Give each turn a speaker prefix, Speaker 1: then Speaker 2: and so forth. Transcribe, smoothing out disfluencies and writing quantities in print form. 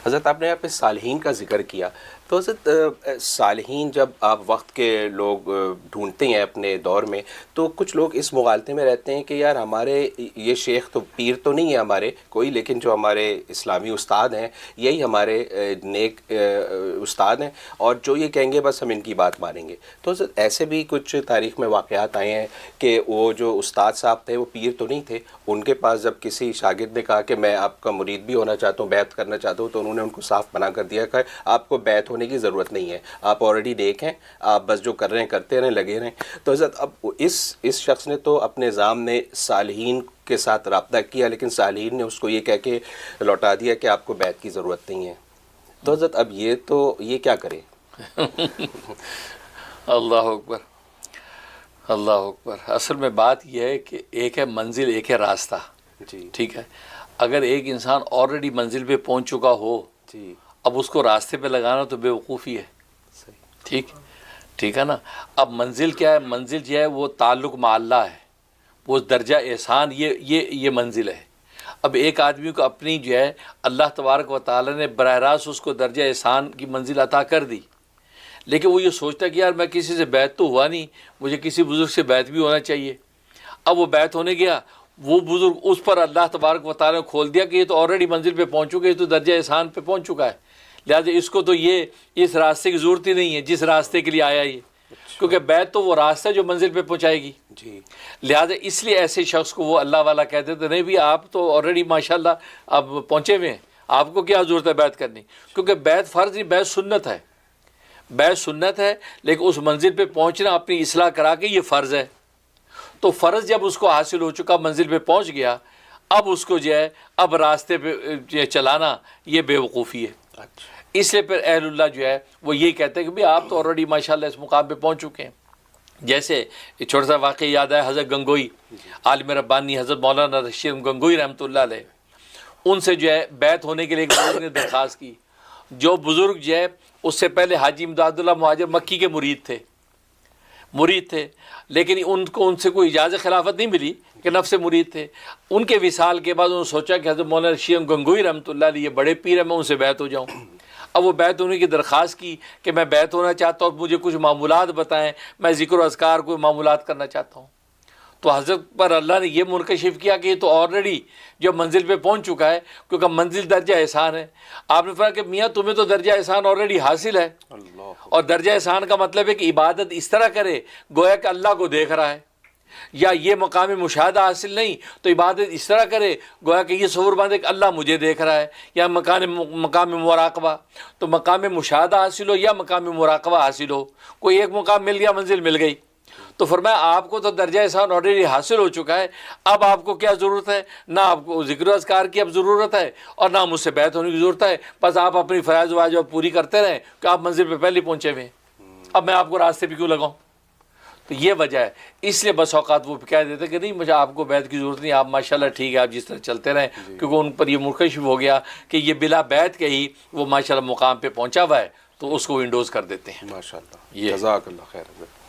Speaker 1: حضرت آپ نے یہاں پہ صالحین کا ذکر کیا، تو حضرت صالحین جب آپ وقت کے لوگ ڈھونڈتے ہیں اپنے دور میں، تو کچھ لوگ اس مغالطے میں رہتے ہیں کہ یار ہمارے یہ شیخ تو پیر تو نہیں ہے ہمارے کوئی، لیکن جو ہمارے اسلامی استاد ہیں یہی ہمارے نیک استاد ہیں، اور جو یہ کہیں گے بس ہم ان کی بات مانیں گے۔ تو حضرت ایسے بھی کچھ تاریخ میں واقعات آئے ہیں کہ وہ جو استاد صاحب تھے وہ پیر تو نہیں تھے، ان کے پاس جب کسی شاگرد نے کہا کہ میں آپ کا مرید بھی ہونا چاہتا ہوں، بیعت کرنا چاہتا ہوں، تو انہوں نے ان کو صاف منع کر دیا کہ آپ کو بیعت ہونے کی ضرورت نہیں ہے، آپ آلریڈی نیک ہیں، آپ بس جو کر رہے ہیں کرتے رہیں، لگے رہیں۔ تو حضرت اب اس شخص نے تو اپنے نظام نے صالحین کے ساتھ رابطہ کیا، لیکن صالحین نے اس کو یہ کہہ کے لوٹا دیا کہ آپ کو بیعت کی ضرورت نہیں ہے۔ تو حضرت اب یہ کیا کرے؟
Speaker 2: اللہ اکبر، اللہ اکبر۔ اصل میں بات یہ ہے کہ ایک ہے منزل، ایک ہے راستہ،
Speaker 1: جی
Speaker 2: ٹھیک ہے۔ اگر ایک انسان آلریڈی منزل پہ پہنچ چکا ہو،
Speaker 1: جی
Speaker 2: اب اس کو راستے پہ لگانا تو بے وقوفی ہے،
Speaker 1: صحیح،
Speaker 2: ٹھیک ہے نا۔ اب منزل کیا ہے؟ منزل جو ہے وہ تعلق مع اللہ ہے، وہ درجہ احسان، یہ منزل ہے۔ اب ایک آدمی کو اپنی جو ہے اللہ تبارک و تعالی نے براہ راست اس کو درجہ احسان کی منزل عطا کر دی، لیکن وہ یہ سوچتا ہے کہ یار میں کسی سے بیعت تو ہوا نہیں، مجھے کسی بزرگ سے بیعت بھی ہونا چاہیے۔ اب وہ بیعت ہونے گیا، وہ بزرگ اس پر اللہ تبارک و تعالی نے کھول دیا کہ یہ تو آلریڈی منزل پہ پہنچ چکا ہے، یہ تو درجہ احسان پہ پہنچ چکا ہے، لہٰذا اس کو تو یہ اس راستے کی ضرورت ہی نہیں ہے جس راستے کے لیے آیا یہ، کیونکہ بیعت تو وہ راستہ ہے جو منزل پہ پہنچائے گی۔
Speaker 1: جی
Speaker 2: لہٰذا اس لیے ایسے شخص کو وہ اللہ والا کہتے تھے، نہیں بھی آپ تو آلریڈی ماشاءاللہ اب پہنچے ہوئے ہیں، آپ کو کیا ضرورت ہے بیعت کرنی، کیونکہ بیعت فرض نہیں، بیعت سنت ہے، بیعت سنت ہے، لیکن اس منزل پہ پہنچنا اپنی اصلاح کرا کے یہ فرض ہے۔ تو فرض جب اس کو حاصل ہو چکا، منزل پہ پہنچ گیا، اب اس کو جو ہے اب راستے پہ چلانا یہ بے وقوفی ہے۔
Speaker 1: اچھا،
Speaker 2: اس لیے پھر اہل اللہ جو ہے وہ یہی کہتے ہیں کہ بھئی آپ تو آلریڈی ماشاءاللہ اس مقام پہ پہنچ چکے ہیں۔ جیسے یہ چھوٹا سا واقعہ یاد ہے، حضرت گنگوئی عالم ربانی حضرت مولانا رشید گنگوئی رحمۃ اللہ علیہ، ان سے جو ہے بیعت ہونے کے لیے ایک بزرگ نے درخواست کی۔ جو بزرگ جو ہے اس سے پہلے حاجی امداد اللہ مہاجر مکی کے مرید تھے، لیکن ان سے کوئی اجازت خلافت نہیں ملی کہ نفس مرید تھے۔ ان کے وصال کے بعد انہوں نے سوچا کہ حضرت مولانا رشید گنگوئی رحمۃ اللہ علیہ یہ بڑے پیر ہیں، میں ان سے بیعت ہو جاؤں۔ اب وہ بیعت ہونے کی درخواست کی کہ میں بیعت ہونا چاہتا ہوں، مجھے کچھ معمولات بتائیں، میں ذکر و اذکار کوئی معمولات کرنا چاہتا ہوں۔ تو حضرت پر اللہ نے یہ منکشف کیا کہ یہ تو آلریڈی جو منزل پہ پہنچ چکا ہے، کیونکہ منزل درجہ احسان ہے۔ آپ نے فرمایا کہ میاں تمہیں تو درجہ احسان آلریڈی حاصل ہے،
Speaker 1: اللہ،
Speaker 2: اور درجہ احسان کا مطلب ہے کہ عبادت اس طرح کرے گویا کہ اللہ کو دیکھ رہا ہے، یا یہ مقام مشاہدہ حاصل نہیں تو عبادت اس طرح کرے گویا کہ یہ تصور باندھے کہ اللہ مجھے دیکھ رہا ہے، یا مقام مراقبہ، تو مقام مشاہدہ حاصل ہو یا مقام مراقبہ حاصل ہو، کوئی ایک مقام مل گیا، منزل مل گئی۔ تو فرمایا آپ کو تو درجہ احسان آلریڈی حاصل ہو چکا ہے، اب آپ کو کیا ضرورت ہے؟ نہ آپ کو ذکر و اذکار کی اب ضرورت ہے، اور نہ مجھ سے بیعت ہونے کی ضرورت ہے، بس آپ اپنی فرائض واجب پوری کرتے رہیں کہ آپ منزل پہ پہلے پہنچے ہوئے ہیں، اب میں آپ کو راستے پہ کیوں لگاؤں؟ تو یہ وجہ ہے۔ اس لیے بس اوقات وہ کہہ دیتے کہ نہیں مجھے آپ کو بیعت کی ضرورت نہیں، آپ ماشاءاللہ ٹھیک ہے، آپ جس طرح چلتے رہیں، کیونکہ ان پر یہ منکشف ہو گیا کہ یہ بلا بیعت کے ہی وہ ماشاءاللہ مقام پہ پہنچا ہوا ہے، تو اس کو ونڈوز کر دیتے ہیں۔
Speaker 1: ماشاء اللہ،
Speaker 2: یہ
Speaker 1: جزاک اللہ خیر۔